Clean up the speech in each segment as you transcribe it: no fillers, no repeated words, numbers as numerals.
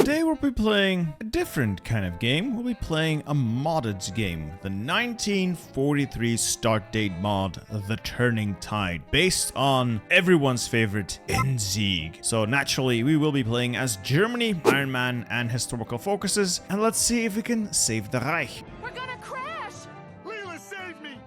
Today we'll be playing a different kind of game. We'll be playing a modded game, the 1943 start date mod, The Turning Tide, based on everyone's favorite Endsieg. So naturally, we will be playing as Germany, Iron Man, and historical focuses, and let's see if we can save the Reich. We're gonna crash! Leela, save me!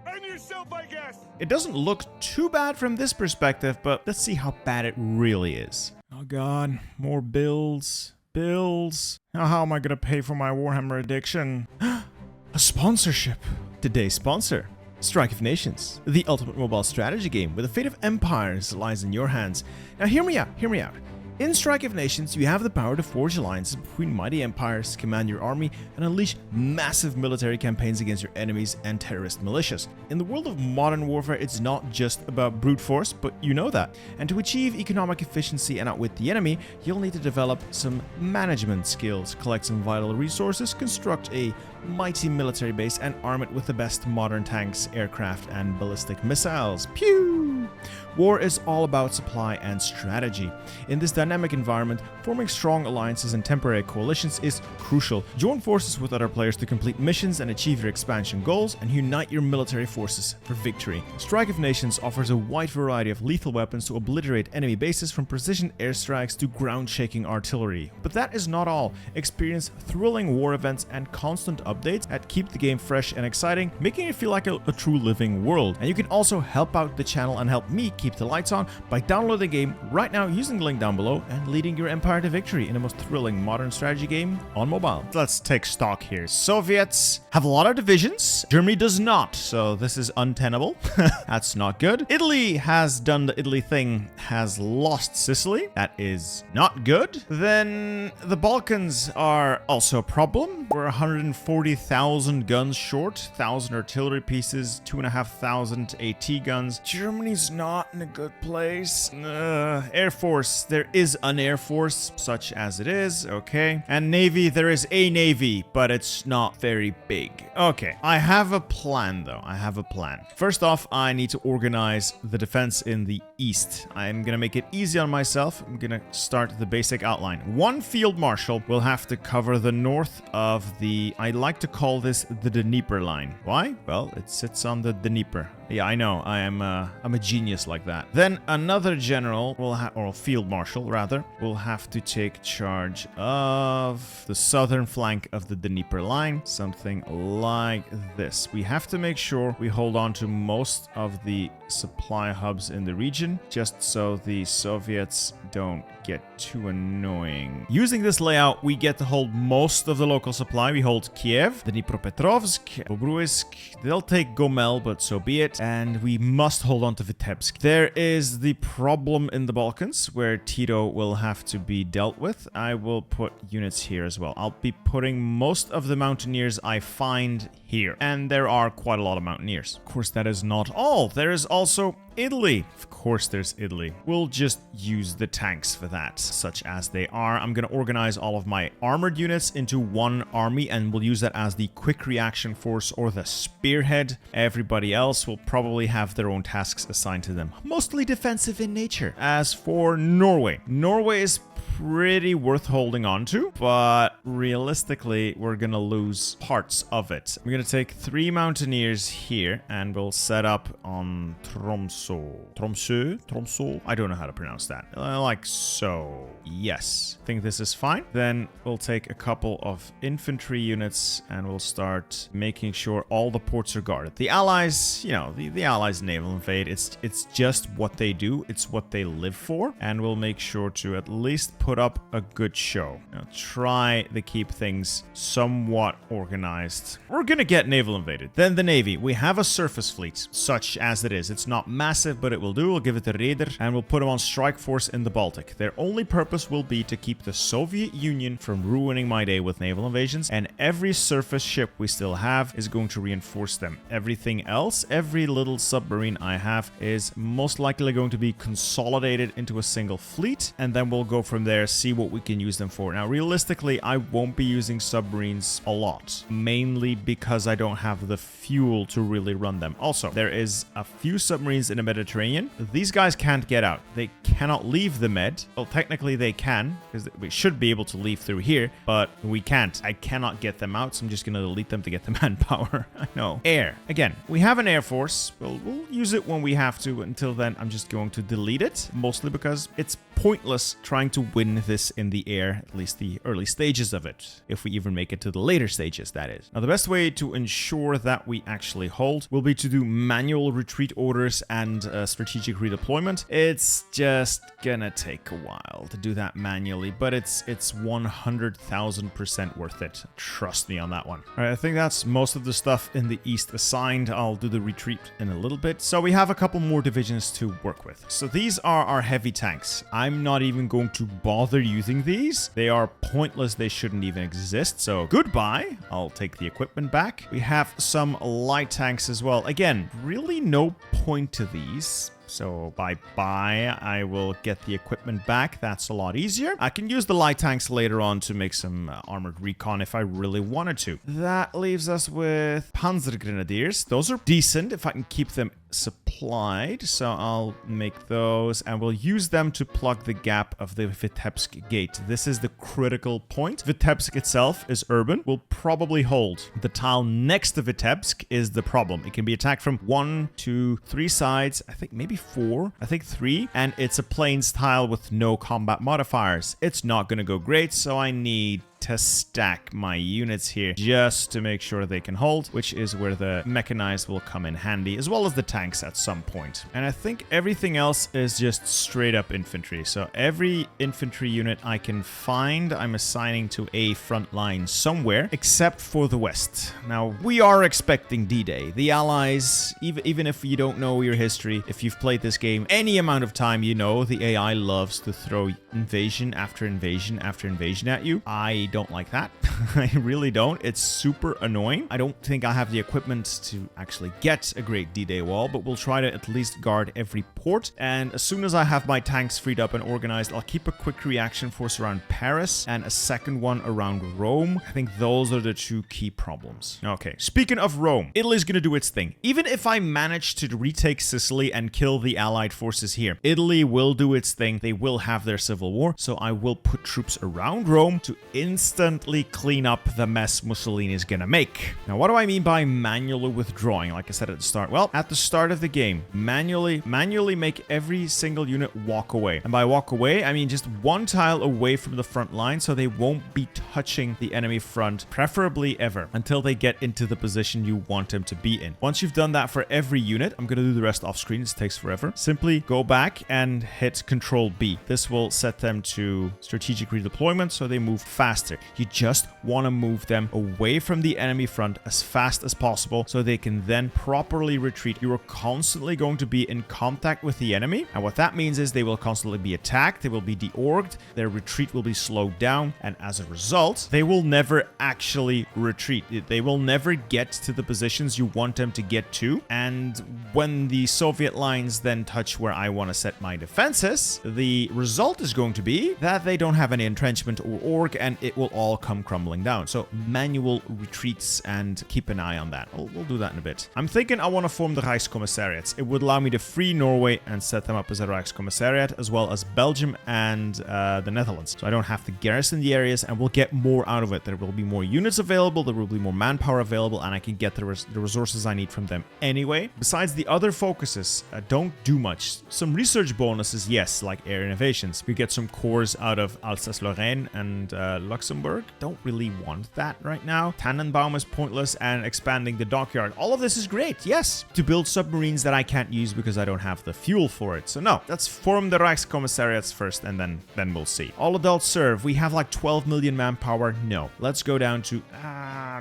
And yourself, I guess! It doesn't look too bad from this perspective, but let's see how bad it really is. Oh god, more bills. Now how am I gonna pay for my Warhammer addiction? A sponsorship. Today's sponsor, Strike of Nations, the ultimate mobile strategy game where the fate of empires lies in your hands. Now hear me out. In Strike of Nations, you have the power to forge alliances between mighty empires, command your army, and unleash massive military campaigns against your enemies and terrorist militias. In the world of modern warfare, it's not just about brute force, but you know that. And to achieve economic efficiency and outwit the enemy, you'll need to develop some management skills, collect some vital resources, construct a mighty military base, and arm it with the best modern tanks, aircraft, and ballistic missiles. Pew! War is all about supply and strategy. In this dynamic environment, forming strong alliances and temporary coalitions is crucial. Join forces with other players to complete missions and achieve your expansion goals, and unite your military forces for victory. Strike of Nations offers a wide variety of lethal weapons to obliterate enemy bases, from precision airstrikes to ground-shaking artillery. But that is not all. Experience thrilling war events and constant updates that keep the game fresh and exciting, making it feel like a true living world. And you can also help out the channel and help me keep the lights on by downloading the game right now using the link down below and leading your empire to victory in the most thrilling modern strategy game on mobile. Let's take stock here. Soviets have a lot of divisions. Germany does not, so this is untenable. That's not good. Italy has done the Italy thing, has lost Sicily. That is not good. Then the Balkans are also a problem. We're 140,000 guns short, 1,000 artillery pieces, 2,500 AT guns. Germany's not in a good place. Air Force, there is an Air Force, such as it is, okay. And Navy, there is a Navy, but it's not very big. Okay, I have a plan though. First off, I need to organize the defense in the east. I'm gonna make it easy on myself. I'm gonna start the basic outline. One field marshal will have to cover the north of the, I like to call this the Dnieper line. Why? Well, it sits on the Dnieper. Yeah, I know. I'm a genius like that. Then another general will or field marshal rather, will have to take charge of the southern flank of the Dnieper line. Something like this. We have to make sure we hold on to most of the supply hubs in the region, just so the Soviets don't get too annoying. Using this layout, we get to hold most of the local supply. We hold Kiev, Dnipropetrovsk, Bobruisk. They'll take Gomel, but so be it. And we must hold on to Vitebsk. There is the problem in the Balkans, where Tito will have to be dealt with. I will put units here as well. I'll be putting most of the mountaineers I find here. And there are quite a lot of mountaineers. Of course, that is not all. There is also Italy. Of course there's Italy. We'll just use the tanks for that, such as they are. I'm going to organize all of my armored units into one army, and we'll use that as the quick reaction force or the spearhead. Everybody else will probably have their own tasks assigned to them, mostly defensive in nature. As for Norway is pretty worth holding on to, but realistically, we're gonna lose parts of it. We're gonna take 3 mountaineers here, and we'll set up on Tromsø? I don't know how to pronounce that. Like so. Yes. I think this is fine. Then we'll take a couple of infantry units, and we'll start making sure all the ports are guarded. The Allies, you know, the Allies naval invade, it's just what they do. It's what they live for, and we'll make sure to at least put up a good show. Now, try to keep things somewhat organized. We're gonna get naval invaded. Then the Navy. We have a surface fleet, such as it is. It's not massive, but it will do. We'll give it to Raider, and we'll put them on strike force in the Baltic. Their only purpose will be to keep the Soviet Union from ruining my day with naval invasions, and every surface ship we still have is going to reinforce them. Everything else, every little submarine I have, is most likely going to be consolidated into a single fleet, and then we'll go from there there, see what we can use them for. Now, realistically, I won't be using submarines a lot, mainly because I don't have the fuel to really run them. Also, there is a few submarines in the Mediterranean. These guys can't get out. They cannot leave the Med. Well, technically they can, because we should be able to leave through here, but we can't. I cannot get them out, so I'm just going to delete them to get the manpower. I know. Air. Again, we have an Air Force. We'll use it when we have to. Until then, I'm just going to delete it, mostly because it's pointless trying to win this in the air, at least the early stages of it, if we even make it to the later stages, that is. Now, the best way to ensure that we actually hold will be to do manual retreat orders and strategic redeployment. It's just gonna take a while to do that manually, but it's 100,000% worth it. Trust me on that one. All right, I think that's most of the stuff in the east assigned. I'll do the retreat in a little bit. So we have a couple more divisions to work with. So these are our heavy tanks. I'm not even going to bother using these. They are pointless. They shouldn't even exist. So goodbye. I'll take the equipment back. We have some light tanks as well. Again, really no point to these. So bye-bye. I will get the equipment back. That's a lot easier. I can use the light tanks later on to make some armored recon if I really wanted to. That leaves us with Panzer Grenadiers. Those are decent if I can keep them supplied. So I'll make those and we'll use them to plug the gap of the Vitebsk gate. This is the critical point. Vitebsk itself is urban. Will probably hold. The tile next to Vitebsk is the problem. It can be attacked from 1, 2, 3 sides. I think maybe 4. I think 3. And it's a plains tile with no combat modifiers. It's not going to go great, so I need to stack my units here just to make sure they can hold, which is where the mechanized will come in handy, as well as the tanks at some point. And I think everything else is just straight up infantry. So every infantry unit I can find, I'm assigning to a front line somewhere, except for the west. Now, we are expecting D-Day. The Allies, even if you don't know your history, if you've played this game any amount of time, you know the AI loves to throw invasion after invasion after invasion at you. I don't like that. I really don't. It's super annoying. I don't think I have the equipment to actually get a great D-Day wall, but we'll try to at least guard every port. And as soon as I have my tanks freed up and organized, I'll keep a quick reaction force around Paris and a second one around Rome. I think those are the two key problems. Okay, speaking of Rome, Italy's gonna do its thing. Even if I manage to retake Sicily and kill the Allied forces here, Italy will do its thing. They will have their civil war, so I will put troops around Rome to instantly clean up the mess Mussolini is gonna make. Now, what do I mean by manually withdrawing? Like I said at the start, well, at the start of the game, manually make every single unit walk away. And by walk away, I mean just one tile away from the front line so they won't be touching the enemy front, preferably ever, until they get into the position you want them to be in. Once you've done that for every unit, I'm gonna do the rest off screen, this takes forever. Simply go back and hit Control B. This will set them to strategic redeployment so they move faster. You just want to move them away from the enemy front as fast as possible so they can then properly retreat. You are constantly going to be in contact with the enemy, and what that means is they will constantly be attacked, they will be deorged, their retreat will be slowed down, and as a result, they will never actually retreat. They will never get to the positions you want them to get to, and when the Soviet lines then touch where I want to set my defenses, the result is going to be that they don't have any entrenchment or org, and it will all come crumbling down. So manual retreats, and keep an eye on that. We'll do that in a bit. I'm thinking I want to form the Reichskommissariats. It would allow me to free Norway and set them up as a Reichskommissariat, as well as Belgium and the Netherlands. So I don't have to garrison the areas, and we'll get more out of it. There will be more units available, there will be more manpower available, and I can get the resources I need from them anyway. Besides, the other focuses don't do much. Some research bonuses, yes, like air innovations. We get some cores out of Alsace-Lorraine and Luxembourg. Don't really want that right now. Tannenbaum is pointless, and expanding the dockyard. All of this is great, yes, to build submarines that I can't use because I don't have the fuel for it. So no, let's form the Reichskommissariats first, and then we'll see. All adults serve. We have like 12 million manpower. No, let's go down to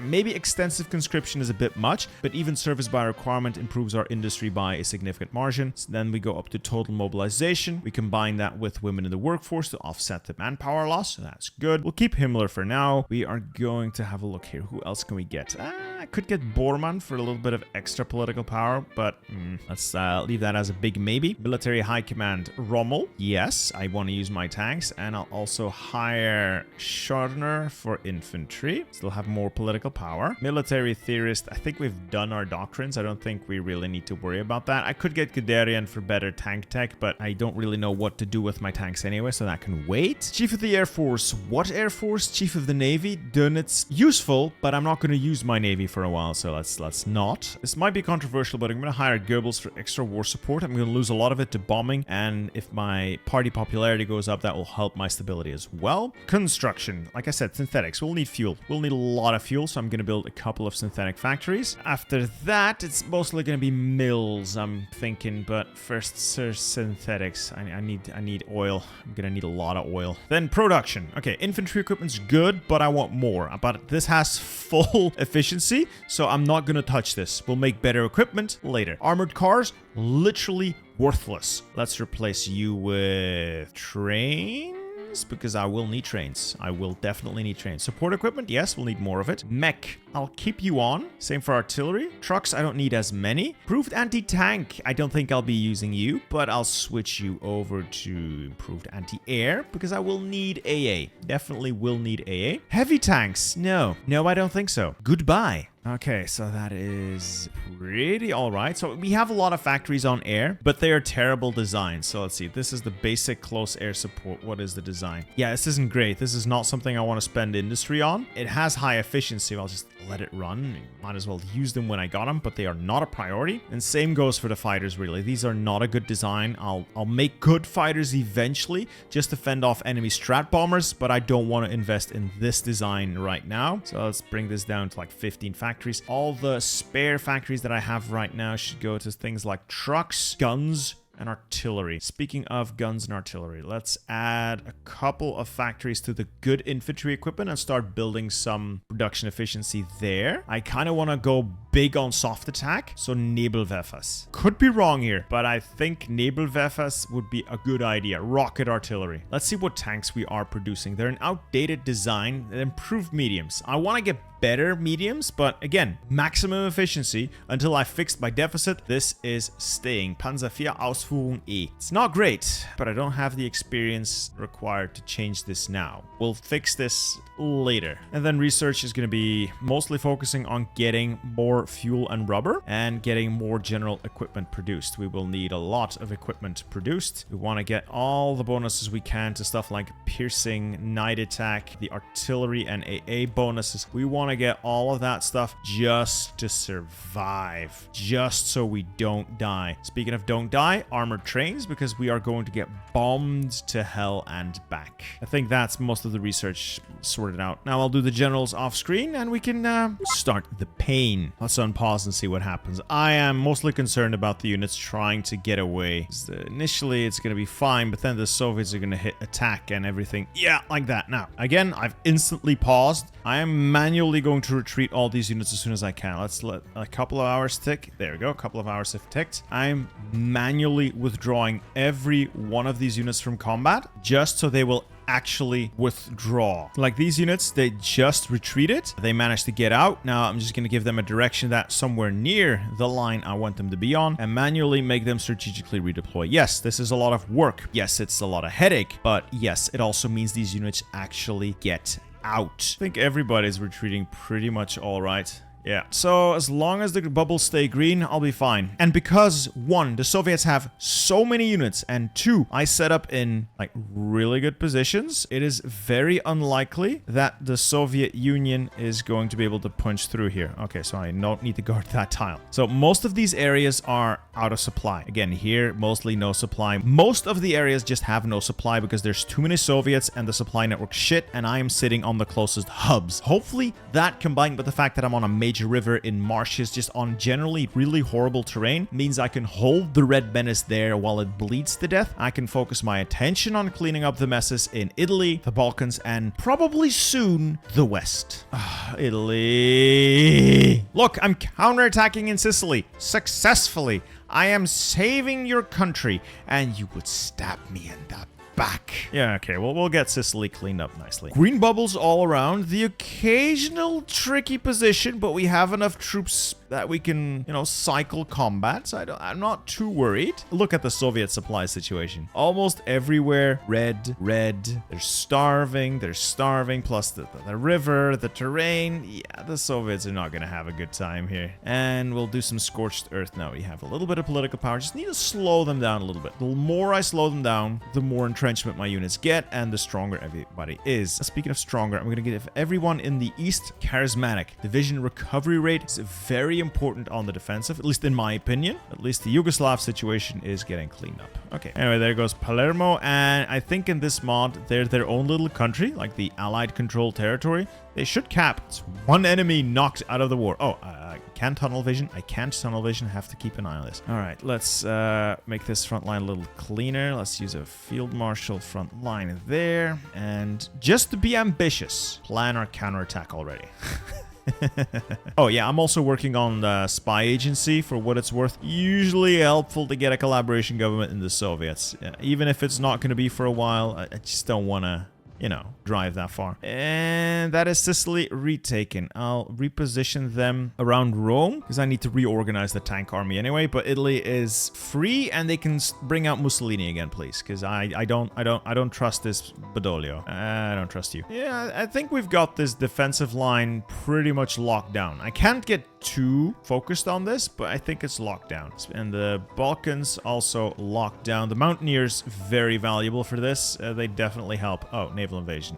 maybe extensive conscription is a bit much, but even service by requirement improves our industry by a significant margin. So then we go up to total mobilization. We combine that with women in the workforce to offset the manpower loss, so that's good. We'll keep Himmler for now. We are going to have a look here. Who else can we get? I could get Bormann for a little bit of extra political power, but let's leave that as a big maybe. Military High Command Rommel. Yes, I want to use my tanks, and I'll also hire Schorner for infantry. Still have more political power. Military Theorist. I think we've done our doctrines. I don't think we really need to worry about that. I could get Guderian for better tank tech, but I don't really know what to do with my tanks anyway, so that can wait. Chief of the Air Force. What Air Force? Chief of the Navy. Done. It's useful, but I'm not going to use my Navy for a while, so let's not. This might be controversial, but I'm going to hire Goebbels for extra war support. I'm going to lose a lot of it to bombing, and if my party popularity goes up, that will help my stability as well. Construction. Like I said, synthetics. We'll need fuel. We'll need a lot of fuel, so I'm going to build a couple of synthetic factories. After that, it's mostly going to be mills, I'm thinking, but first, synthetics. I need oil. I'm going to need a lot of oil. Then production. Okay, infantry equipment's good, but I want more. But this has full efficiency, so I'm not going to touch this. We'll make better equipment later. Armored cars, literally worthless. Let's replace you with trains, because I will need trains. I will definitely need trains. Support equipment, yes, we'll need more of it. Mech, I'll keep you on. Same for artillery. Trucks, I don't need as many. Improved anti-tank, I don't think I'll be using you, but I'll switch you over to improved anti-air, because I will need AA. Definitely will need AA. Heavy tanks, no, I don't think so. Goodbye. Okay, so that is pretty all right. So we have a lot of factories on air, but they are terrible designs. So let's see. This is the basic close air support. What is the design? Yeah, this isn't great. This is not something I want to spend industry on. It has high efficiency. I'll just let it run. Might as well use them when I got them, but they are not a priority. And same goes for the fighters, really. These are not a good design. I'll make good fighters eventually just to fend off enemy strat bombers, but I don't want to invest in this design right now. So let's bring this down to like 15 factories. All the spare factories that I have right now should go to things like trucks, guns, and artillery. Speaking of guns and artillery, let's add a couple of factories to the good infantry equipment and start building some production efficiency there. I kind of want to go big on soft attack, so Nebelwerfers. Could be wrong here, but I think Nebelwerfers would be a good idea. Rocket artillery. Let's see what tanks we are producing. They're an outdated design that improved mediums. I want to get better mediums, but again, maximum efficiency until I fixed my deficit. This is staying. Panzer IV Ausführung E. It's not great, but I don't have the experience required to change this now. We'll fix this later. And then research is going to be mostly focusing on getting more fuel and rubber and getting more general equipment produced. We will need a lot of equipment produced. We want to get all the bonuses we can to stuff like piercing, night attack, the artillery and AA bonuses. We want to get all of that stuff just to survive, just so we don't die. Speaking of don't die, armored trains, because we are going to get bombed to hell and back. I think that's most of the research sorted out. Now I'll do the generals off screen and we can start the pain. Let's unpause and see what happens. I am mostly concerned about the units trying to get away. Initially it's going to be fine, but then the Soviets are going to hit attack and everything. Yeah, like that. Now, again, I've instantly paused. I am manually going to retreat all these units as soon as I can. Let's let a couple of hours tick. There we go. A couple of hours have ticked. I'm manually withdrawing every one of these units from combat just so they will actually withdraw. Like these units, they just retreated. They managed to get out. Now I'm just going to give them a direction that's somewhere near the line I want them to be on and manually make them strategically redeploy. Yes, this is a lot of work. Yes, it's a lot of headache, but yes, it also means these units actually get out. I think everybody's retreating pretty much all right. Yeah, so as long as the bubbles stay green, I'll be fine. And because, one, the Soviets have so many units, and two, I set up in, like, really good positions, it is very unlikely that the Soviet Union is going to be able to punch through here. Okay, so I don't need to guard that tile. So most of these areas are out of supply. Again, here, mostly no supply. Most of the areas just have no supply because there's too many Soviets and the supply network shit, and I am sitting on the closest hubs. Hopefully, that combined with the fact that I'm on a major river in marshes, just on generally really horrible terrain, means I can hold the Red Menace there while it bleeds to death. I can focus my attention on cleaning up the messes in Italy, the Balkans, and probably soon the West. Italy. Look, I'm counterattacking in Sicily successfully. I am saving your country, and you would stab me in the back. Yeah, okay, well, we'll get Sicily cleaned up nicely. Green bubbles all around. The occasional tricky position, but we have enough troops that we can, you know, cycle combat. So I'm not too worried. Look at the Soviet supply situation. Almost everywhere, red, red. They're starving, plus the river, the terrain. Yeah, the Soviets are not going to have a good time here. And we'll do some scorched earth now. We have a little bit of political power. Just need to slow them down a little bit. The more I slow them down, the more entrenchment my units get and the stronger everybody is. Speaking of stronger, I'm going to give everyone in the east charismatic. Division recovery rate is very important on the defensive, at least in my opinion. At least the Yugoslav situation is getting cleaned up. Okay, anyway, there goes Palermo, and I think in this mod, they're their own little country, like the Allied controlled territory. They should cap. It's one enemy knocked out of the war. Oh, I can't tunnel vision. I have to keep an eye on this. All right, let's make this front line a little cleaner. Let's use a field marshal front line there. And just to be ambitious, plan our counterattack already. Oh yeah, I'm also working on the spy agency for what it's worth. Usually helpful to get a collaboration government in the Soviets. Even if it's not going to be for a while, I just don't want to, you know, drive that far. And that is Sicily retaken. I'll reposition them around Rome because I need to reorganize the tank army anyway. But Italy is free and they can bring out Mussolini again, please, because I don't trust this Badoglio. I don't trust you. Yeah, I think we've got this defensive line pretty much locked down. I can't get too focused on this, but I think it's locked down. And the Balkans also locked down. The Mountaineers, very valuable for this. They definitely help. Oh, naval invasion.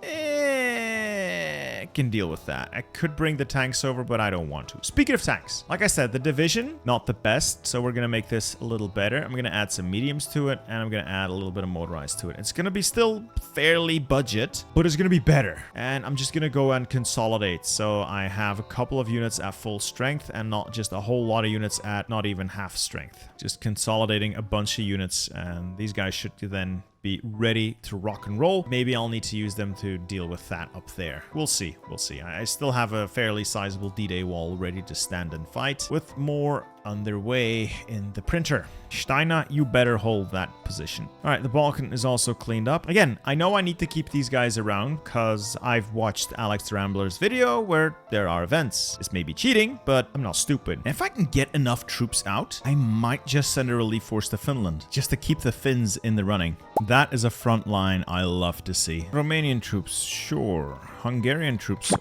Can deal with that. I could bring the tanks over, but I don't want to. Speaking of tanks, like I said, the division, not the best, so we're going to make this a little better. I'm going to add some mediums to it, and I'm going to add a little bit of motorized to it. It's going to be still fairly budget, but it's going to be better. And I'm just going to go and consolidate. So I have a couple of units at full strength and not just a whole lot of units at not even half strength. Just consolidating a bunch of units, and these guys should then be ready to rock and roll. Maybe I'll need to use them to deal with that up there. We'll see. We'll see. I still have a fairly sizable D-Day wall ready to stand and fight, with more underway in the printer. Steiner, you better hold that position. All right, the Balkan is also cleaned up. Again, I know I need to keep these guys around because I've watched Alex the Rambler's video where there are events. This may be cheating, but I'm not stupid. And if I can get enough troops out, I might just send a relief force to Finland just to keep the Finns in the running. That is a front line I love to see. Romanian troops, sure. Hungarian troops,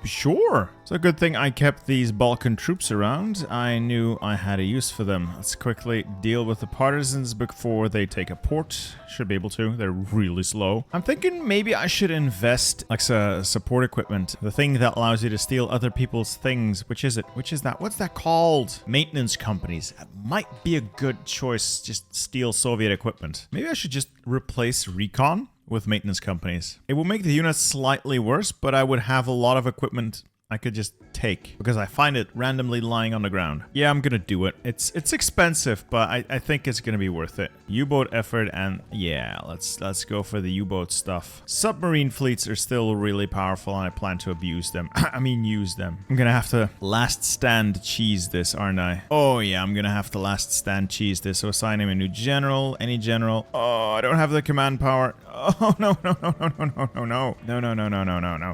sure. It's a good thing I kept these Balkan troops around. I knew I had a use for them. Let's quickly deal with the partisans before they take a port. Should be able to. They're really slow. I'm thinking maybe I should invest like support equipment. The thing that allows you to steal other people's things. Which is it? Which is that? What's that called? Maintenance companies. That might be a good choice. Just steal Soviet equipment. Maybe I should just replace recon with maintenance companies. It will make the units slightly worse, but I would have a lot of equipment I could just take because I find it randomly lying on the ground. Yeah, I'm gonna do it. It's expensive, but I think it's gonna be worth it. U-boat effort, and yeah, let's go for the U-boat stuff. Submarine fleets are still really powerful, and I plan to abuse them. I mean, use them. I'm gonna have to last stand cheese this, aren't I? Oh yeah, I'm gonna have to last stand cheese this. So assign him a new general, any general. Oh, I don't have the command power. Oh no.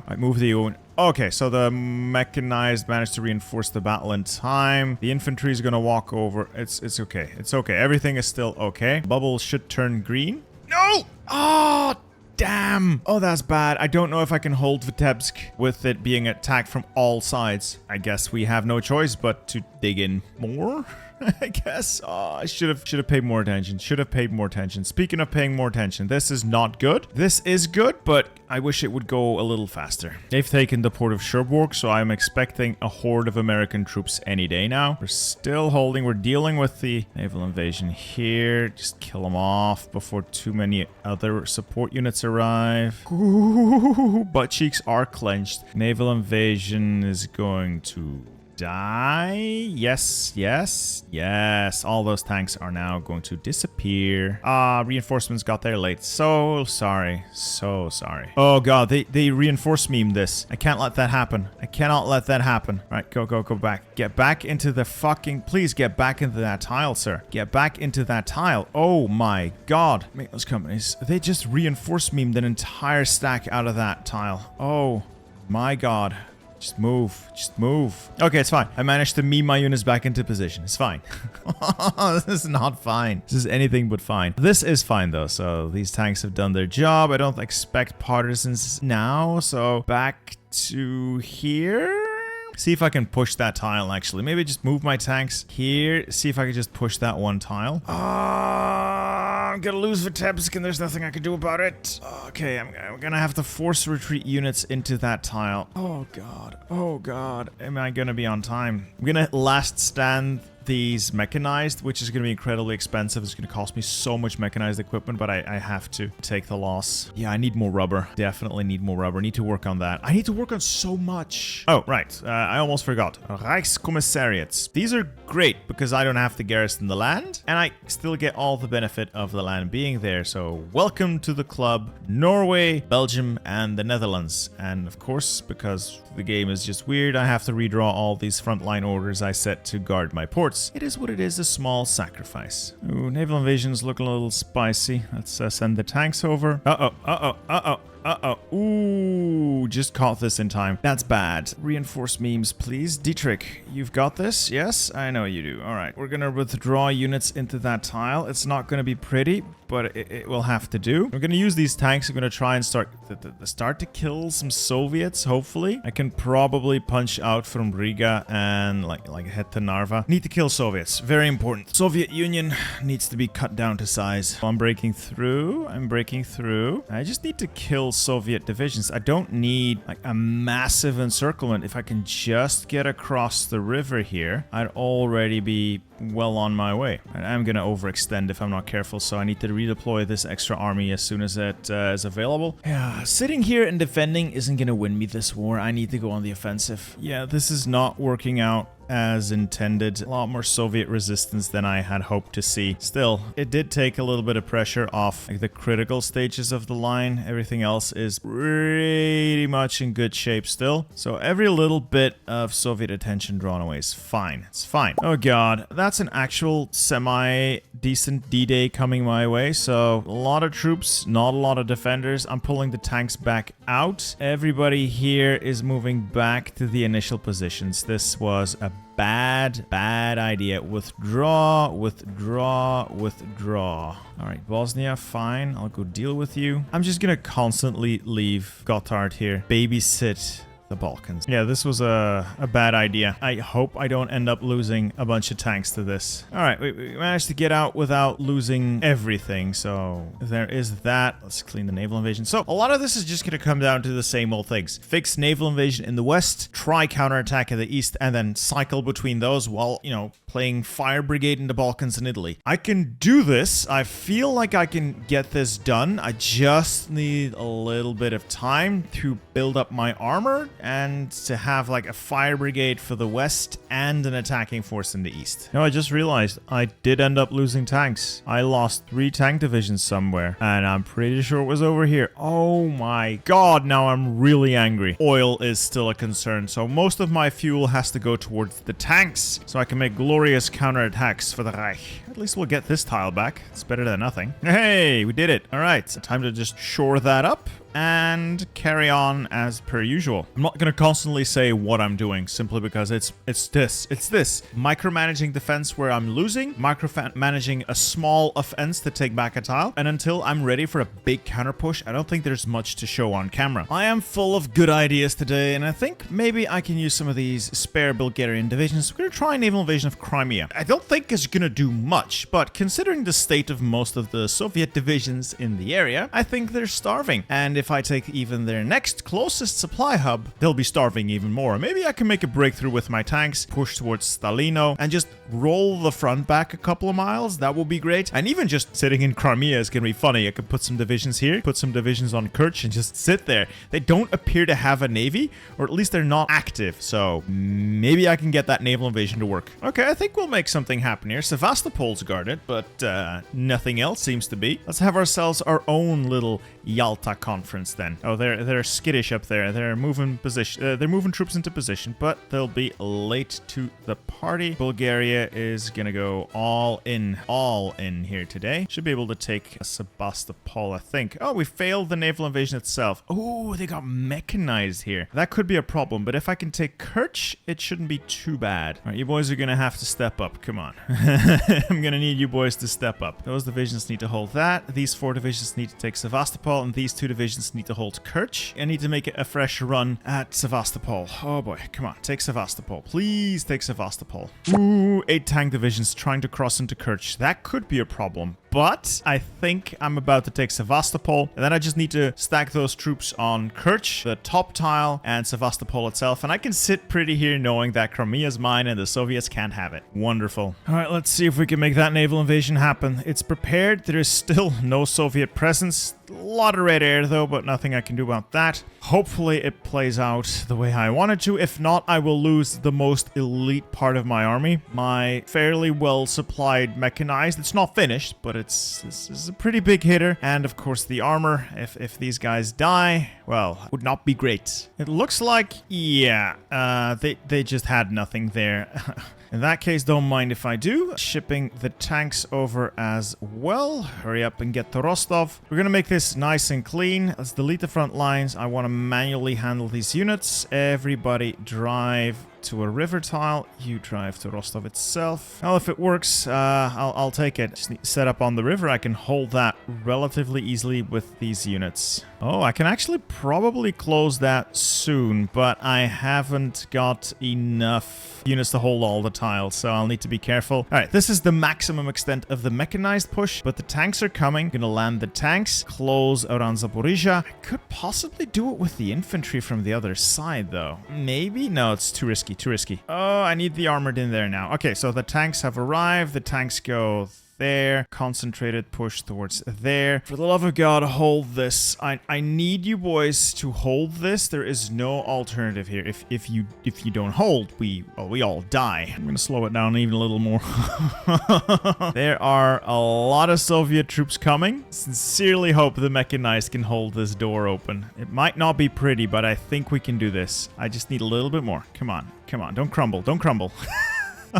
I move the unit. Okay, so the mechanized managed to reinforce the battle in time. The infantry is gonna walk over. It's okay. It's okay. Everything is still okay. Bubble should turn green. No! Oh, damn. Oh, that's bad. I don't know if I can hold Vitebsk with it being attacked from all sides. I guess we have no choice but to dig in more. I guess. Oh, I should have paid more attention. Speaking of paying more attention, this is not good. This is good, but I wish it would go a little faster. They've taken the port of Cherbourg, so I'm expecting a horde of American troops any day now. We're still holding. We're dealing with the naval invasion here. Just kill them off before too many other support units arrive. Ooh, butt cheeks are clenched. Naval invasion is going to Die. Yes, yes, yes. All those tanks are now going to disappear. Reinforcements got there late. So sorry. So sorry. Oh god, they reinforce meme this. I can't let that happen. I cannot let that happen. All right, go back. Get back into the fucking... Please get back into that tile, sir. Get back into that tile. Oh my god. Make those companies. They just reinforce memed an entire stack out of that tile. Oh my god. Just move. Just move. Okay, it's fine. I managed to meme my units back into position. It's fine. This is not fine. This is anything but fine. This is fine, though. So these tanks have done their job. I don't expect partisans now. So back to here. See if I can push that tile, actually. Maybe just move my tanks here. See if I can just push that one tile. I'm gonna lose Vitebsk and there's nothing I can do about it. Okay, I'm gonna have to force retreat units into that tile. Oh god. Oh god. Am I gonna be on time? I'm gonna last stand these mechanized, which is going to be incredibly expensive. It's going to cost me so much mechanized equipment, but I have to take the loss. Yeah, I need more rubber. Definitely need more rubber. Need to work on that. I need to work on so much. Oh, right. I almost forgot. Reichskommissariats. These are great because I don't have to garrison the land, and I still get all the benefit of the land being there. So welcome to the club, Norway, Belgium, and the Netherlands. And of course, because the game is just weird, I have to redraw all these frontline orders I set to guard my ports. It is what it is, a small sacrifice. Ooh, naval invasions look a little spicy. Let's send the tanks over. Ooh, just caught this in time. That's bad. Reinforce memes, please. Dietrich, you've got this? Yes? I know you do. All right. We're going to withdraw units into that tile. It's not going to be pretty, but it will have to do. We're going to use these tanks. I'm going to try and start to kill some Soviets, hopefully. I can probably punch out from Riga and like head to Narva. Need to kill Soviets. Very important. Soviet Union needs to be cut down to size. I'm breaking through. I'm breaking through. I just need to kill Soviet divisions. I don't need like a massive encirclement. If I can just get across the river here, I'd already be well on my way. I'm gonna overextend if I'm not careful, so I need to redeploy this extra army as soon as it is available. Yeah, sitting here and defending isn't gonna win me this war. I need to go on the offensive. Yeah, this is not working out as intended. A lot more Soviet resistance than I had hoped to see. Still, it did take a little bit of pressure off like the critical stages of the line. Everything else is pretty much in good shape still. So every little bit of Soviet attention drawn away is fine. It's fine. Oh god, that's an actual semi-decent D-Day coming my way. So a lot of troops, not a lot of defenders. I'm pulling the tanks back out. Everybody here is moving back to the initial positions. This was a bad idea. Withdraw, withdraw, withdraw. All right, Bosnia, fine. I'll go deal with you. I'm just gonna constantly leave Gotthard here. Babysit the Balkans. Yeah, this was a bad idea. I hope I don't end up losing a bunch of tanks to this. All right, we managed to get out without losing everything. So there is that. Let's clean the naval invasion. So a lot of this is just going to come down to the same old things. Fix naval invasion in the west, try counterattack in the east, and then cycle between those while, you know, playing fire brigade in the Balkans and Italy. I can do this. I feel like I can get this done. I just need a little bit of time to build up my armor and to have like a fire brigade for the west and an attacking force in the east. No, I just realized I did end up losing tanks. I lost 3 tank divisions somewhere, and I'm pretty sure it was over here. Oh my god, now I'm really angry. Oil is still a concern, so most of my fuel has to go towards the tanks so I can make glorious counterattacks for the Reich. At least we'll get this tile back. It's better than nothing. Hey, we did it. All right, time to just shore that up and carry on as per usual. I'm not going to constantly say what I'm doing simply because it's this. Micromanaging defense where I'm losing, micromanaging a small offense to take back a tile, and until I'm ready for a big counter push, I don't think there's much to show on camera. I am full of good ideas today, and I think maybe I can use some of these spare Bulgarian divisions. We're going to try a naval invasion of Crimea. I don't think it's going to do much. much, but considering the state of most of the Soviet divisions in the area, I think they're starving. And if I take even their next closest supply hub, they'll be starving even more. Maybe I can make a breakthrough with my tanks, push towards Stalino, and just roll the front back a couple of miles. That will be great. And even just sitting in Crimea is going to be funny. I could put some divisions here, put some divisions on Kerch, and just sit there. They don't appear to have a navy, or at least they're not active. So maybe I can get that naval invasion to work. Okay, I think we'll make something happen here. Sevastopol's guarded, but nothing else seems to be. Let's have ourselves our own little Yalta conference then. Oh, they're skittish up there. They're moving position. They're moving troops into position, but they'll be late to the party. Bulgaria is gonna go all in here today. Should be able to take Sebastopol, I think. Oh, we failed the naval invasion itself. Oh, they got mechanized here. That could be a problem, but if I can take Kerch, it shouldn't be too bad. All right, you boys are gonna have to step up. Come on. I'm gonna need you boys to step up. Those divisions need to hold that. These 4 divisions need to take Sevastopol, and these 2 divisions need to hold Kerch. I need to make a fresh run at Sevastopol. Oh boy, come on, take Sevastopol. Please take Sevastopol. Ooh, 8 tank divisions trying to cross into Kerch. That could be a problem. But I think I'm about to take Sevastopol, and then I just need to stack those troops on Kerch, the top tile, and Sevastopol itself, and I can sit pretty here knowing that Crimea is mine and the Soviets can't have it. Wonderful. All right, let's see if we can make that naval invasion happen. It's prepared. There is still no Soviet presence. A lot of red air though, but nothing I can do about that. Hopefully it plays out the way I wanted to. If not, I will lose the most elite part of my army. My fairly well supplied mechanized. It's not finished, but this is a pretty big hitter. And of course the armor, if these guys die, well, would not be great. It looks like, yeah, they just had nothing there. In that case, don't mind if I do. Shipping the tanks over as well. Hurry up and get to Rostov. We're gonna make this nice and clean. Let's delete the front lines. I want to manually handle these units. Everybody drive to a river tile. You drive to Rostov itself. Well, if it works, I'll take it. Just need to set up on the river. I can hold that relatively easily with these units. Oh, I can actually probably close that soon, but I haven't got enough units to hold all the tiles, so I'll need to be careful. All right, this is the maximum extent of the mechanized push, but the tanks are coming. I'm gonna land the tanks, close around Zaporizhia. I could possibly do it with the infantry from the other side, though. Maybe? No, it's too risky, too risky. Oh, I need the armored in there now. Okay, so the tanks have arrived. The tanks go there. Concentrated push towards there. For the love of God, hold this. I need you boys to hold this. There is no alternative here. If you don't hold, we all die. I'm gonna slow it down even a little more. There are a lot of Soviet troops coming. Sincerely hope the mechanized can hold this door open. It might not be pretty, but I think we can do this. I just need a little bit more. Come on. Come on. Don't crumble. Don't crumble.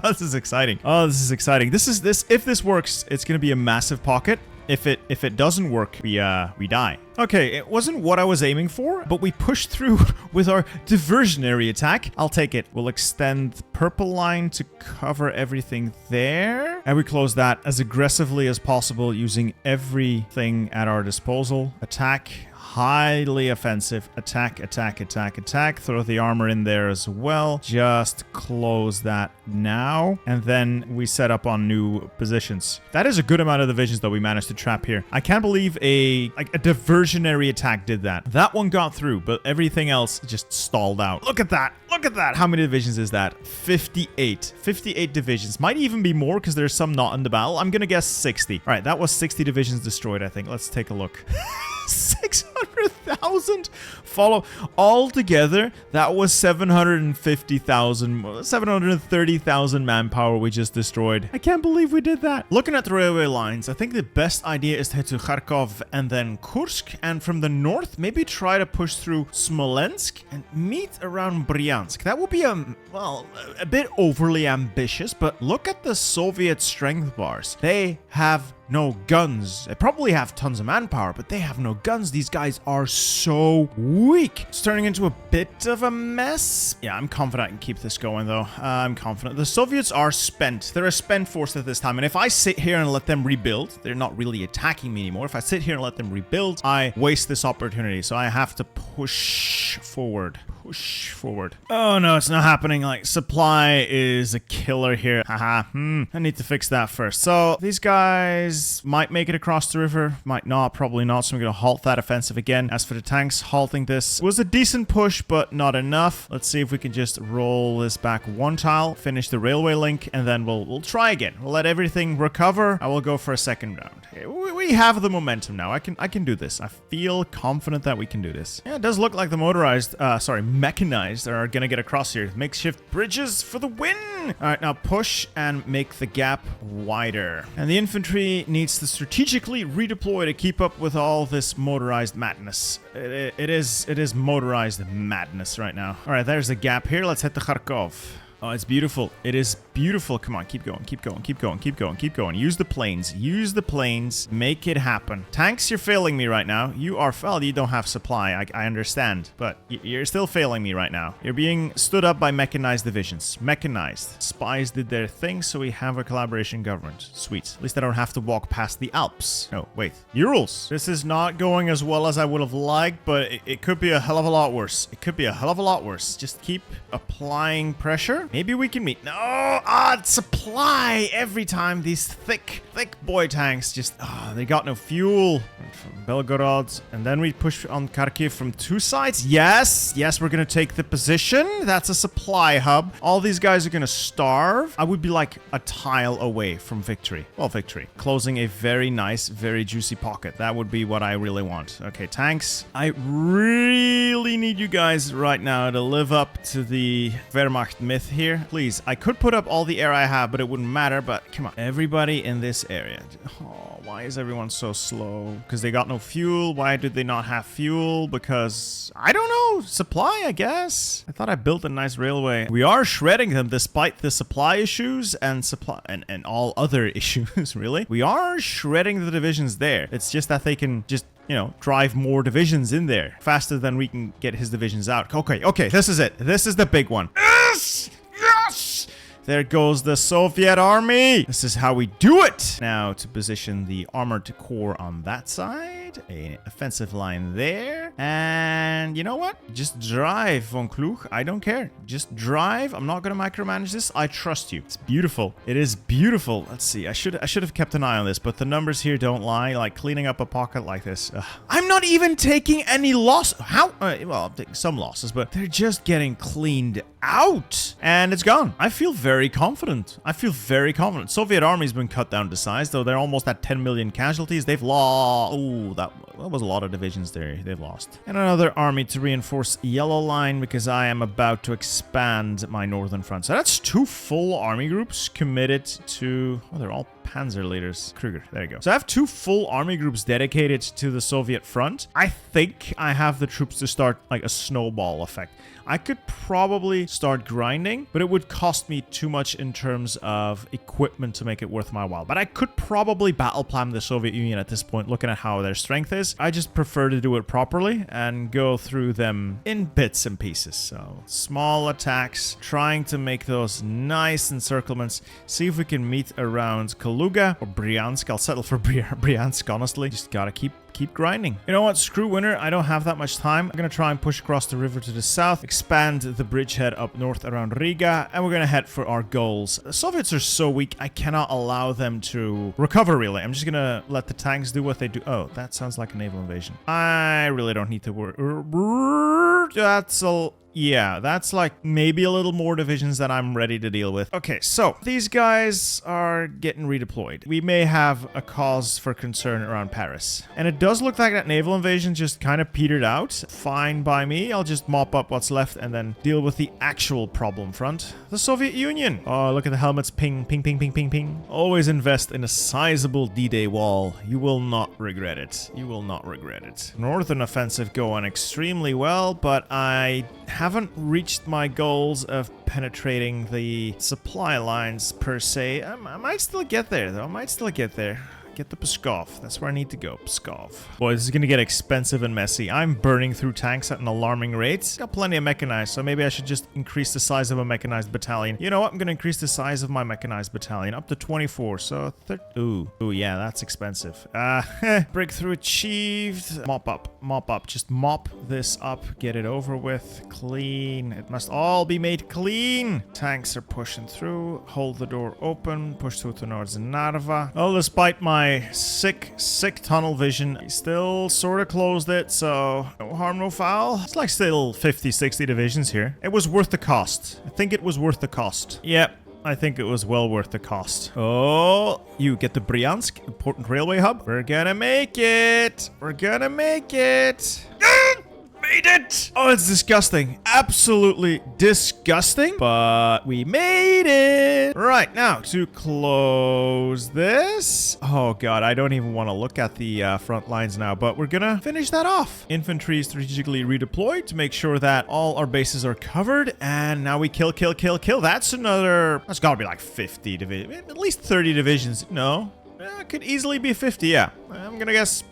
Oh, this is exciting. Oh, this is exciting. If this works, it's going to be a massive pocket. If it doesn't work, we die. Okay, it wasn't what I was aiming for, but we pushed through with our diversionary attack. I'll take it. We'll extend the purple line to cover everything there. And we close that as aggressively as possible using everything at our disposal. Attack. Highly offensive. Attack, attack, attack, attack. Throw the armor in there as well. Just close that now. And then we set up on new positions. That is a good amount of divisions that we managed to trap here. I can't believe a diversionary attack did that. That one got through, but everything else just stalled out. Look at that. Look at that. How many divisions is that? 58. 58 divisions. Might even be more because there's some not in the battle. I'm going to guess 60. All right, that was 60 divisions destroyed, I think. Let's take a look. 600,000 follow all together. That was 730,000 manpower we just destroyed. I can't believe we did that. Looking at the railway lines, I think the best idea is to head to Kharkov and then Kursk, and from the north maybe try to push through Smolensk and meet around Bryansk. That will be a bit overly ambitious, but look at the Soviet strength bars. They have no guns. They probably have tons of manpower, but they have no guns. These guys are so weak. It's turning into a bit of a mess. Yeah, I'm confident I can keep this going, though. I'm confident. The Soviets are spent. They're a spent force at this time. And if I sit here and let them rebuild, they're not really attacking me anymore. If I sit here and let them rebuild, I waste this opportunity. So I have to push forward. Push forward. Oh, no, it's not happening. Like, supply is a killer here. Haha. I need to fix that first. So these guys might make it across the river. Might not. Probably not. So I'm going to halt that offensive again. As for the tanks, halting this was a decent push, but not enough. Let's see if we can just roll this back one tile, finish the railway link, and then we'll try again. We'll let everything recover. I will go for a second round. Okay, we have the momentum now. I can do this. I feel confident that we can do this. Yeah, it does look like the mechanized are gonna get across here. Makeshift bridges for the win. All right, now push and make the gap wider. And the infantry needs to strategically redeploy to keep up with all this motorized madness. It is motorized madness right now. All right, there's the gap here. Let's head to Kharkov. Oh, it's beautiful. It is beautiful. Come on, keep going, keep going, keep going, keep going, keep going. Use the planes. Use the planes. Make it happen. Tanks, you're failing me right now. You are, well, you don't have supply. I understand, but you're still failing me right now. You're being stood up by mechanized divisions. Mechanized. Spies did their thing, so we have a collaboration government. Sweet. At least I don't have to walk past the Alps. No, wait. Urals. This is not going as well as I would have liked, but it could be a hell of a lot worse. It could be a hell of a lot worse. Just keep applying pressure. Maybe we can meet. No, supply every time. These thick boy tanks just, they got no fuel. From Belgorod, and then we push on Kharkiv from two sides. Yes, we're gonna take the position. That's a supply hub. All these guys are gonna starve. I would be like a tile away from victory. Well, victory. Closing a very nice, very juicy pocket. That would be what I really want. Okay, tanks. I really need you guys right now to live up to the Wehrmacht myth here. Please, I could put up all the air I have, but it wouldn't matter. But come on, everybody in this area. Oh, why is everyone so slow? Because they got no fuel. Why did they not have fuel? Because, I don't know, supply, I guess. I thought I built a nice railway. We are shredding them despite the supply issues and all other issues, really. We are shredding the divisions there. It's just that they can just, you know, drive more divisions in there faster than we can get his divisions out. Okay, this is it. This is the big one. Yes! Yes! There goes the Soviet army. This is how we do it. Now to position the armored core on that side. An offensive line there. And you know what? Just drive, von Kluch. I don't care. Just drive. I'm not going to micromanage this. I trust you. It's beautiful. It is beautiful. Let's see. I should have kept an eye on this, but the numbers here don't lie. Like cleaning up a pocket like this. I'm not even taking any loss. How? Well, I'm taking some losses, but they're just getting cleaned out. And it's gone. I feel very confident. Soviet army's been cut down to size, though they're almost at 10 million casualties. They've lost. Oh, that was a lot of divisions there. They've lost. And another army to reinforce Yellow Line because I am about to expand my northern front. So that's 2 full army groups committed to... Oh, they're all panzer leaders. Kruger, there you go. So I have 2 full army groups dedicated to the Soviet front. I think I have the troops to start like a snowball effect. I could probably start grinding, but it would cost me too much in terms of equipment to make it worth my while. But I could probably battle plan the Soviet Union at this point, looking at how their strength is. I just prefer to do it properly and go through them in bits and pieces. So small attacks, trying to make those nice encirclements. See if we can meet around Kaluga or Bryansk. I'll settle for Bryansk, honestly. Just gotta keep grinding. You know what? Screw winter. I don't have that much time. I'm gonna try and push across the river to the south, expand the bridgehead up north around Riga, and we're gonna head for our goals. The Soviets are so weak, I cannot allow them to recover, really. I'm just gonna let the tanks do what they do. Oh, that sounds like a naval invasion. I really don't need to worry. Yeah, that's like maybe a little more divisions that I'm ready to deal with. Okay, so these guys are getting redeployed. We may have a cause for concern around Paris. And it does look like that naval invasion just kind of petered out. Fine by me. I'll just mop up what's left and then deal with the actual problem front. The Soviet Union. Oh, look at the helmets. Ping, ping, ping, ping, ping, ping. Always invest in a sizable D-Day wall. You will not regret it. You will not regret it. Northern offensive going extremely well, but I haven't reached my goals of penetrating the supply lines per se. I might still get there, though. Get the Pskov. That's where I need to go. Pskov. Boy, this is gonna get expensive and messy. I'm burning through tanks at an alarming rate. Got plenty of mechanized, so maybe I should just increase the size of a mechanized battalion. You know what? I'm gonna increase the size of my mechanized battalion up to 24. So, ooh, yeah, that's expensive. Breakthrough achieved. Mop up. Just mop this up. Get it over with. Clean. It must all be made clean. Tanks are pushing through. Hold the door open. Push through to North Narva. Oh, despite my sick tunnel vision, I still sort of closed it, so no harm, no foul. It's like still 50, 60 divisions here. It was worth the cost. I think it was worth the cost. Yep. I think it was well worth the cost. Oh, you get the Bryansk, important railway hub. We're gonna make it. We're gonna make it. Made it! Oh, it's disgusting. Absolutely disgusting. But we made it. Right, now to close this. Oh, God, I don't even want to look at the front lines now, but we're gonna finish that off. Infantry strategically redeployed to make sure that all our bases are covered. And now we kill. That's gotta be like 50 divisions. At least 30 divisions. No, it could easily be 50, yeah. I'm gonna guess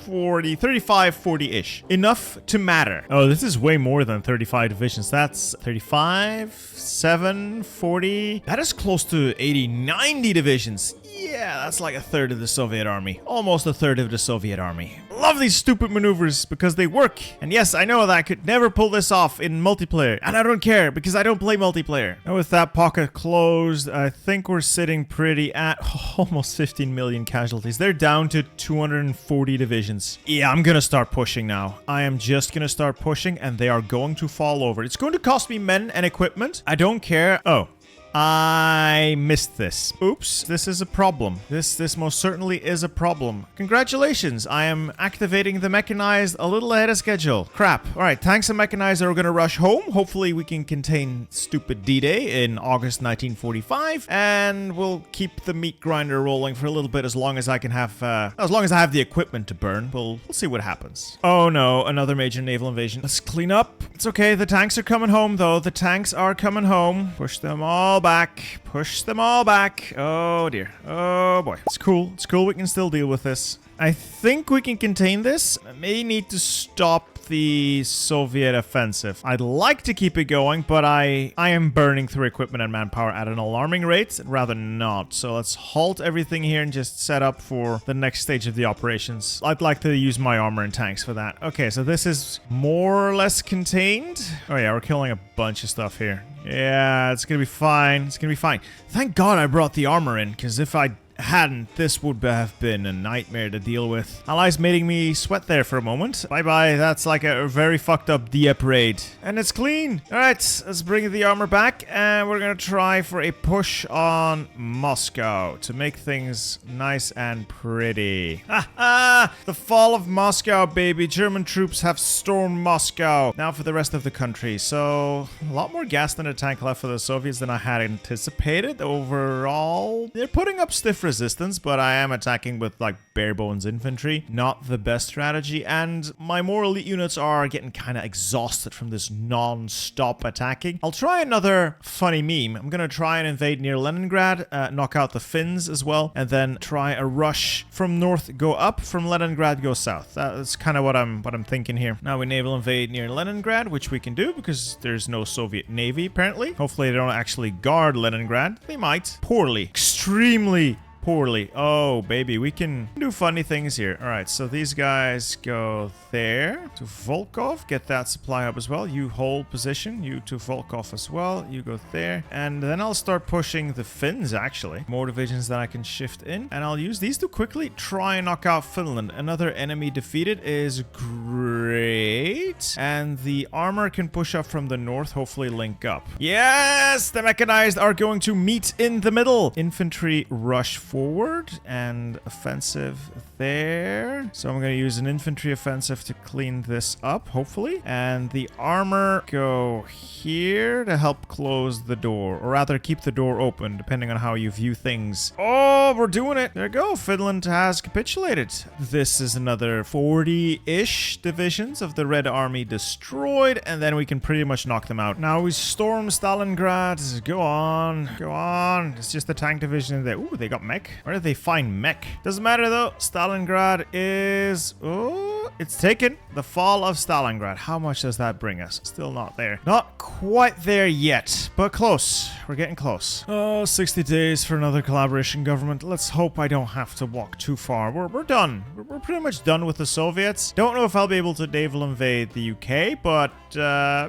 40, 35, 40-ish. Enough to matter. Oh, this is way more than 35 divisions. That's 35, 7, 40. That is close to 80, 90 divisions. Yeah, that's like a third of the Soviet army. Almost a third of the Soviet army. Love these stupid maneuvers because they work. And yes, I know that I could never pull this off in multiplayer. And I don't care because I don't play multiplayer. And with that pocket closed, I think we're sitting pretty at almost 15 million casualties. They're down to 240 divisions. Yeah, I'm gonna start pushing now. I am just gonna start pushing and they are going to fall over. It's going to cost me men and equipment. I don't care. Oh. I missed this. Oops, this is a problem. This most certainly is a problem. Congratulations, I am activating the mechanized a little ahead of schedule. Crap. All right, tanks and mechanized are going to rush home. Hopefully we can contain stupid D-Day in August 1945, and we'll keep the meat grinder rolling for a little bit as long as I can have, as long as I have the equipment to burn. We'll see what happens. Oh no, another major naval invasion. Let's clean up. It's okay, the tanks are coming home though. The tanks are coming home. Push them all back. Push them all back. Oh dear. Oh boy. It's cool. It's cool. We can still deal with this. I think we can contain this. I may need to stop the Soviet offensive. I'd like to keep it going, but I am burning through equipment and manpower at an alarming rate. I'd rather not. So let's halt everything here and just set up for the next stage of the operations. I'd like to use my armor and tanks for that. Okay, so this is more or less contained. Oh yeah, we're killing a bunch of stuff here. Yeah, it's gonna be fine. It's gonna be fine. Thank God I brought the armor in, because if I hadn't, this would have been a nightmare to deal with. Allies making me sweat there for a moment. Bye-bye. That's like a very fucked up Dieppe raid. And it's clean. All right, let's bring the armor back, and we're gonna try for a push on Moscow to make things nice and pretty. Ha ha! The fall of Moscow, baby. German troops have stormed Moscow. Now for the rest of the country. So, a lot more gas than a tank left for the Soviets than I had anticipated. Overall, they're putting up stiff resistance, but I am attacking with like bare bones infantry. Not the best strategy, and my more elite units are getting kind of exhausted from this non-stop attacking. I'll try another funny meme. I'm gonna try and invade near Leningrad, knock out the Finns as well, and then try a rush from north, go up, from Leningrad, go south. That's kind of what I'm thinking here. Now we naval invade near Leningrad, which we can do because there's no Soviet navy apparently. Hopefully they don't actually guard Leningrad. They might. Poorly. Extremely poorly. Oh, baby, we can do funny things here. All right, so these guys go there to Volkov. Get that supply hub as well. You hold position. You to Volkov as well. You go there. And then I'll start pushing the Finns, actually. More divisions that I can shift in. And I'll use these to quickly try and knock out Finland. Another enemy defeated is great. And the armor can push up from the north, hopefully link up. Yes! The mechanized are going to meet in the middle. Infantry rush forward and offensive there. So I'm going to use an infantry offensive to clean this up, hopefully. And the armor go here to help close the door, or rather keep the door open, depending on how you view things. Oh, we're doing it. There you go. Finland has capitulated. This is another 40-ish divisions of the Red Army destroyed, and then we can pretty much knock them out. Now we storm Stalingrad. Go on. Go on. It's just the tank division in there. Ooh, they got mech mech? Where did they find mech? Doesn't matter though. Stalingrad is... Oh, it's taken. The fall of Stalingrad. How much does that bring us? Still not there. Not quite there yet, but close. We're getting close. Oh, 60 days for another collaboration government. Let's hope I don't have to walk too far. We're done. We're pretty much done with the Soviets. Don't know if I'll be able to naval invade the UK, but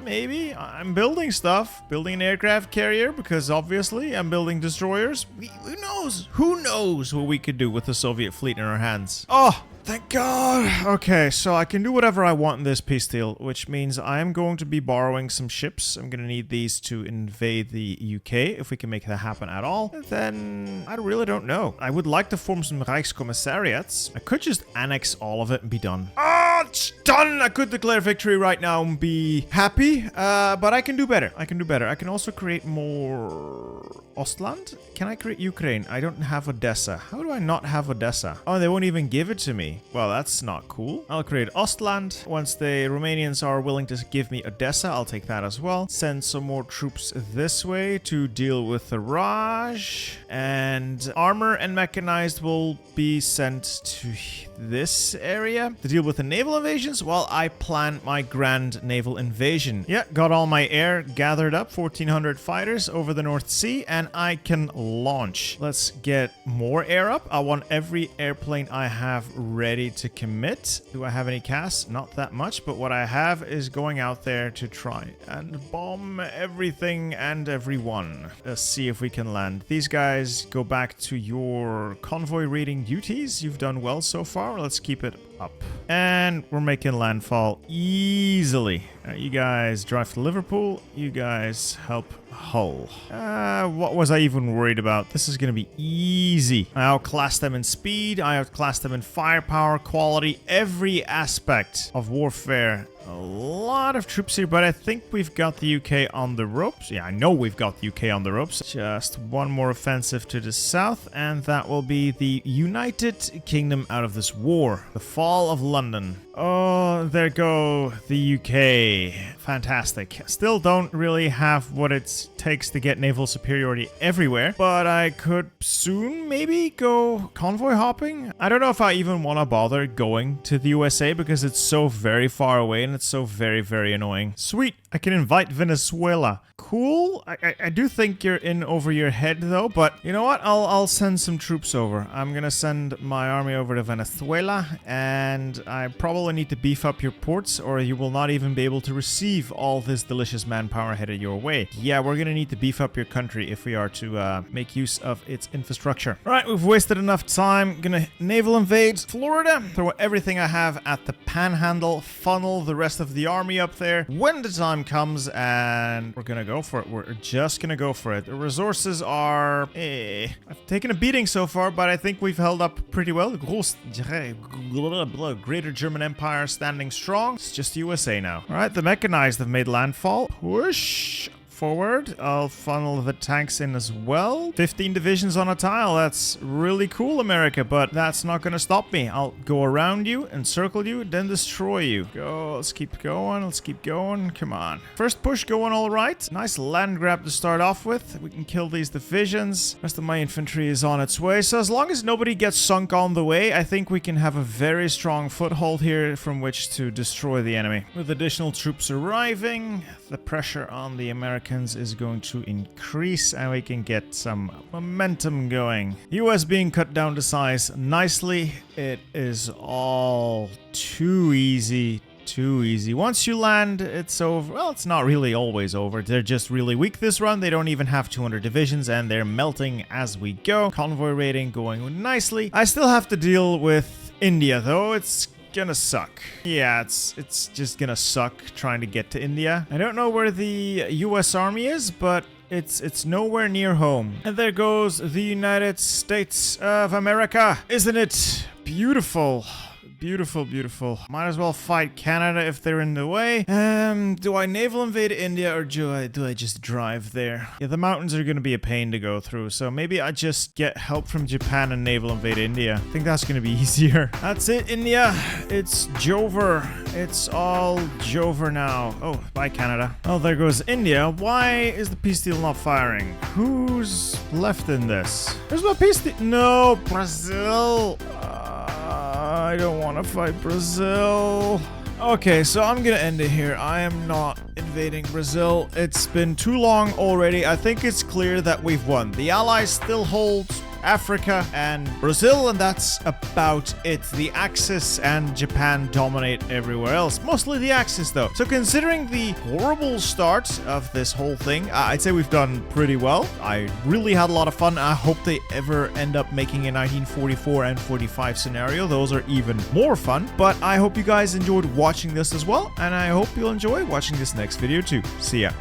maybe. I'm building stuff. Building an aircraft carrier because obviously I'm building destroyers. Who knows? Who knows what we could do with the Soviet fleet in our hands? Oh! Thank God. Okay, so I can do whatever I want in this peace deal, which means I am going to be borrowing some ships. I'm going to need these to invade the UK, if we can make that happen at all. Then I really don't know. I would like to form some Reichskommissariats. I could just annex all of it and be done. Ah, it's done! I could declare victory right now and be happy, but I can do better. I can do better. I can also create more... Ostland? Can I create Ukraine? I don't have Odessa. How do I not have Odessa? Oh, they won't even give it to me. Well, that's not cool. I'll create Ostland. Once the Romanians are willing to give me Odessa, I'll take that as well. Send some more troops this way to deal with the Raj. And armor and mechanized will be sent to this area to deal with the naval invasions while I plan my grand naval invasion. Yeah, got all my air gathered up, 1,400 fighters over the North Sea, and I can launch. Let's get more air up. I want every airplane I have ready to commit. Do I have any casts? Not that much, but what I have is going out there to try and bomb everything and everyone. Let's see if we can land. These guys go back to your convoy raiding duties. You've done well so far. Let's keep it up. And we're making landfall easily. You guys drive to Liverpool. You guys help Hull. What was I even worried about? This is going to be easy. I outclass them in speed. I outclass them in firepower, quality, every aspect of warfare. A lot of troops here, but I think we've got the UK on the ropes. Yeah, I know we've got the UK on the ropes. Just one more offensive to the south, and that will be the United Kingdom out of this war. The fall of London. Oh, there go the UK. Fantastic. Still don't really have what it takes to get naval superiority everywhere, but I could soon maybe go convoy hopping. I don't know if I even want to bother going to the USA because it's so very far away and it's so very, very annoying. Sweet. I can invite Venezuela. Cool. I do think you're in over your head though, but you know what? I'll send some troops over. I'm gonna send my army over to Venezuela, and I probably need to beef up your ports or you will not even be able to receive all this delicious manpower headed your way. Yeah, we're gonna need to beef up your country if we are to make use of its infrastructure. All right, we've wasted enough time. Gonna naval invade Florida, throw everything I have at the panhandle, funnel the rest of the army up there when the time comes, and we're gonna go for it. We're just gonna go for it. The resources are... I've taken a beating so far, but I think we've held up pretty well. Greater German Empire standing strong. It's just USA now. All right, the mechanized have made landfall. Push forward. I'll funnel the tanks in as well. 15 divisions on a tile. That's really cool, America, but that's not gonna stop me. I'll go around you, encircle you, then destroy you. Go. Let's keep going. Let's keep going. Come on. First push going all right. Nice land grab to start off with. We can kill these divisions. Rest of my infantry is on its way. So as long as nobody gets sunk on the way, I think we can have a very strong foothold here from which to destroy the enemy. With additional troops arriving, the pressure on the Americans is going to increase and we can get some momentum going. US being cut down to size nicely. It is all too easy. Too easy. Once you land, it's over. Well, it's not really always over. They're just really weak this run. They don't even have 200 divisions and they're melting as we go. Convoy raiding going nicely. I still have to deal with India though. It's gonna suck. Yeah, it's just gonna suck trying to get to India. I don't know where the US Army is, but it's nowhere near home. And there goes the United States of America. Isn't it beautiful? Beautiful, beautiful. Might as well fight Canada if they're in the way. Do I naval invade India or do I just drive there? Yeah, the mountains are gonna be a pain to go through, so maybe I just get help from Japan and naval invade India. I think that's gonna be easier. That's it, India. It's Jover. It's all Jover now. Oh, bye, Canada. Oh, there goes India. Why is the peace deal not firing? Who's left in this? There's my peace deal. No, Brazil. I don't want to fight Brazil. Okay, so I'm gonna end it here. I am not invading Brazil. It's been too long already. I think it's clear that we've won. The Allies still hold Africa and Brazil, and that's about it. The Axis and Japan dominate everywhere else. Mostly the Axis, though. So considering the horrible start of this whole thing, I'd say we've done pretty well. I really had a lot of fun. I hope they ever end up making a 1944 and 45 scenario. Those are even more fun. But I hope you guys enjoyed watching this as well, and I hope you'll enjoy watching this next video too. See ya.